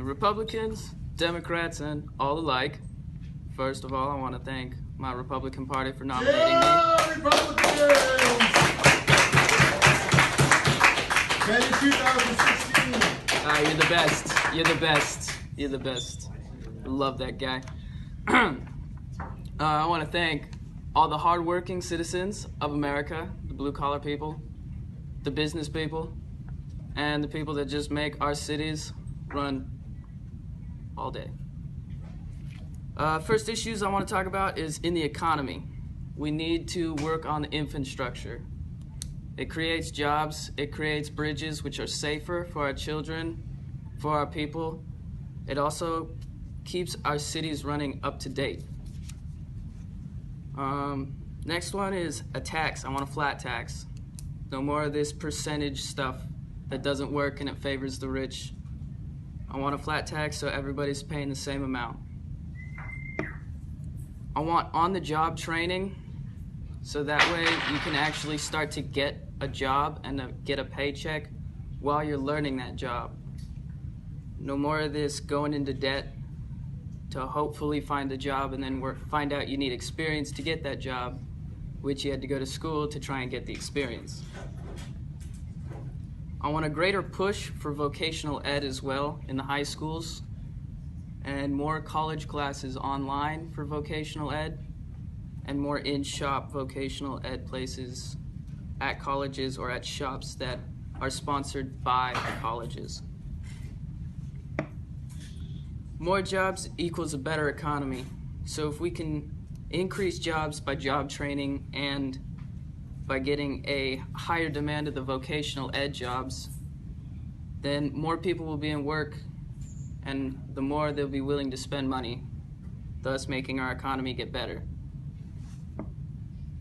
Republicans, Democrats, and all alike. First of all, I want to thank my Republican Party for nominating me. Republicans! And in 2016. You're the best. You're the best. You're the best. I love that guy. I want to thank all the hardworking citizens of America, the blue-collar people, the business people, and the people that just make our cities run all day. First issues I want to talk about is in the economy. We need to work on the infrastructure. It creates jobs, it creates bridges which are safer for our children, for our people. It also keeps our cities running up to date. Next one is a tax. I want a flat tax. No more of this percentage stuff that doesn't work and it favors the rich. I want a flat tax so everybody's paying the same amount. I want on-the-job training so that way you can actually start to get a job and get a paycheck while you're learning that job. No more of this going into debt to hopefully find a job and then find out you need experience to get that job, which you had to go to school to try and get the experience. I want a greater push for vocational ed as well in the high schools and more college classes online for vocational ed and more in-shop vocational ed places at colleges or at shops that are sponsored by the colleges. More jobs equals a better economy. So if we can increase jobs by job training and by getting a higher demand of the vocational ed jobs, then more people will be in work and the more they'll be willing to spend money, thus making our economy get better.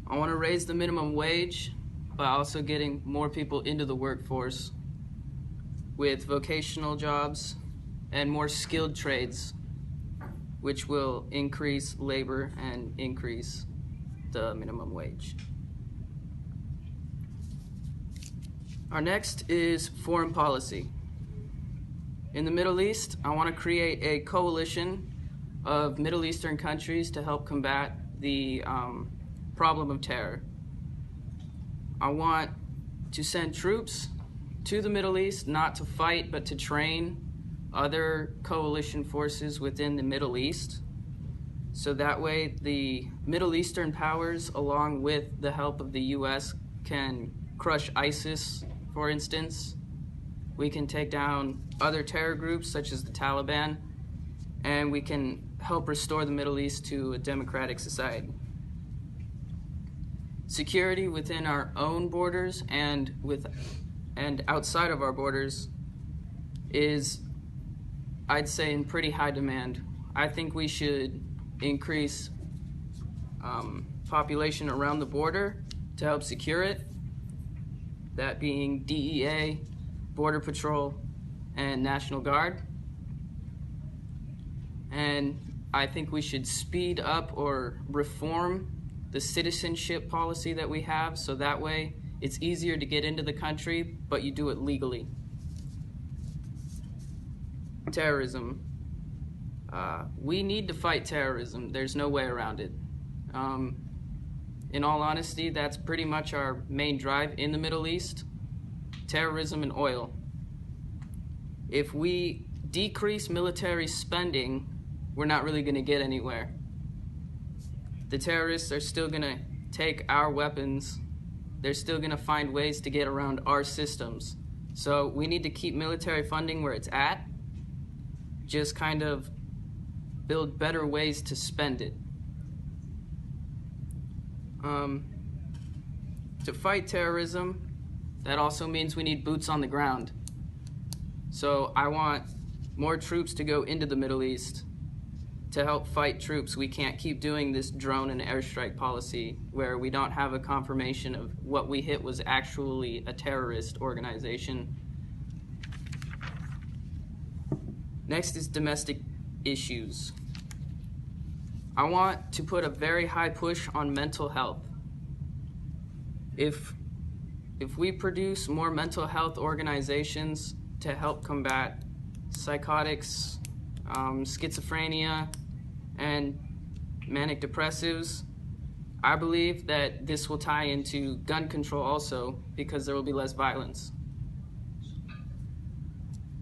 I want to raise the minimum wage by also getting more people into the workforce with vocational jobs and more skilled trades, which will increase labor and increase the minimum wage. Our next is foreign policy. In the Middle East, I want to create a coalition of Middle Eastern countries to help combat the problem of terror. I want to send troops to the Middle East, not to fight, but to train other coalition forces within the Middle East. So that way the Middle Eastern powers, along with the help of the US, can crush ISIS, for instance. We can take down other terror groups such as the Taliban, and we can help restore the Middle East to a democratic society. Security within our own borders and outside of our borders is, I'd say, in pretty high demand. I think we should increase population around the border to help secure it, that being DEA, Border Patrol, and National Guard. And I think we should speed up or reform the citizenship policy that we have so that way it's easier to get into the country, but you do it legally. Terrorism. We need to fight terrorism. There's no way around it. In all honesty, that's pretty much our main drive in the Middle East: terrorism and oil. If we decrease military spending, we're not really going to get anywhere. The terrorists are still going to take our weapons. They're still going to find ways to get around our systems. So we need to keep military funding where it's at, just kind of build better ways to spend it. To fight terrorism, that also means we need boots on the ground. So I want more troops to go into the Middle East to help fight troops. We can't keep doing this drone and airstrike policy where we don't have a confirmation of what we hit was actually a terrorist organization. Next is domestic issues. I want to put a very high push on mental health. If we produce more mental health organizations to help combat psychotics, schizophrenia, and manic depressives. I believe that this will tie into gun control also, because there will be less violence.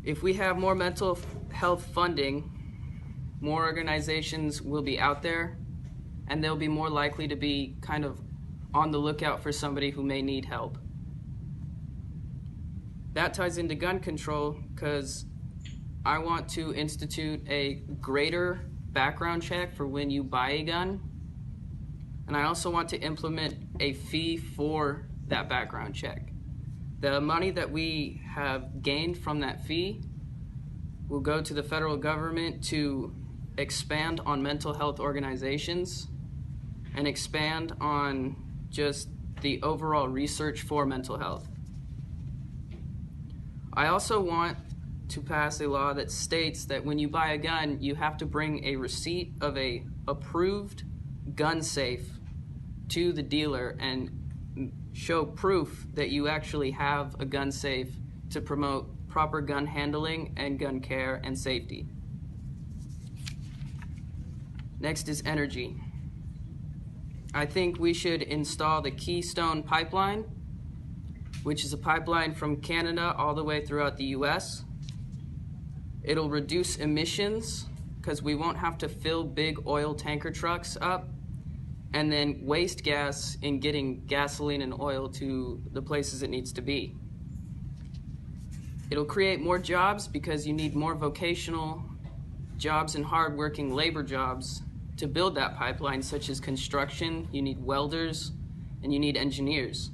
If we have more mental health funding, more organizations will be out there, and they'll be more likely to be kind of on the lookout for somebody who may need help. That ties into gun control because I want to institute a greater background check for when you buy a gun, and I also want to implement a fee for that background check. The money that we have gained from that fee will go to the federal government to expand on mental health organizations and expand on just the overall research for mental health. I also want to pass a law that states that when you buy a gun, you have to bring a receipt of a approved gun safe to the dealer and show proof that you actually have a gun safe to promote proper gun handling and gun care and safety. Next is energy. I think we should install the Keystone Pipeline, which is a pipeline from Canada all the way throughout the US. It'll reduce emissions because we won't have to fill big oil tanker trucks up and then waste gas in getting gasoline and oil to the places it needs to be. It'll create more jobs because you need more vocational jobs and hard-working labor jobs to build that pipeline, such as construction. You need welders and you need engineers.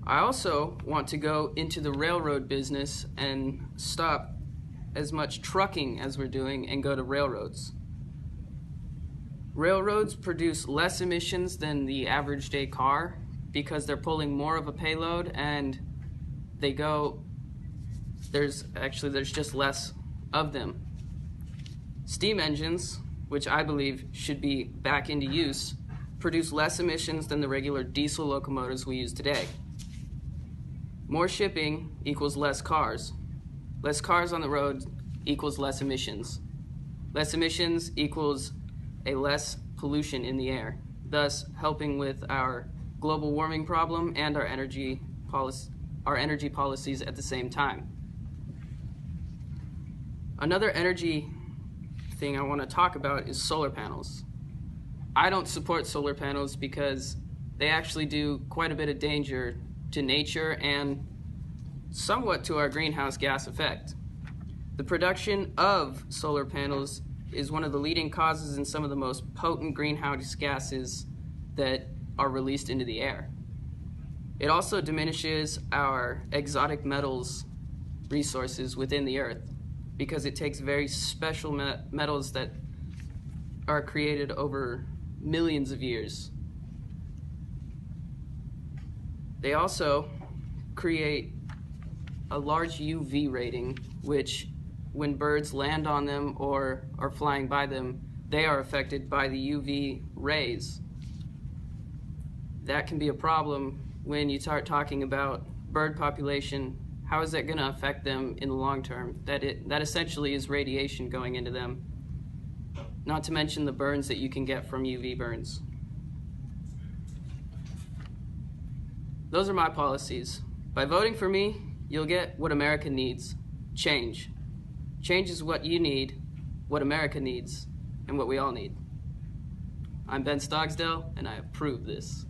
I also want to go into the railroad business and stop as much trucking as we're doing and go to railroads. Railroads produce less emissions than the average day car because they're pulling more of a payload, and there's just less of them. Steam engines, which I believe should be back into use, produce less emissions than the regular diesel locomotives we use today. More shipping equals less cars. Less cars on the road equals less emissions. Less emissions equals a less pollution in the air, thus helping with our global warming problem and our energy policies at the same time. Another energy thing I want to talk about is solar panels. I don't support solar panels because they actually do quite a bit of danger to nature and somewhat to our greenhouse gas effect. The production of solar panels is one of the leading causes in some of the most potent greenhouse gases that are released into the air. It also diminishes our exotic metals resources within the earth because it takes very special metals that are created over millions of years. They also create a large UV rating, which when birds land on them or are flying by them, they are affected by the UV rays. That can be a problem when you start talking about bird population. How is that going to affect them in the long term? That essentially is radiation going into them, not to mention the burns that you can get from UV burns. Those are my policies. By voting for me, you'll get what America needs: change. Change is what you need, what America needs, and what we all need. I'm Ben Stogsdale, and I approve this.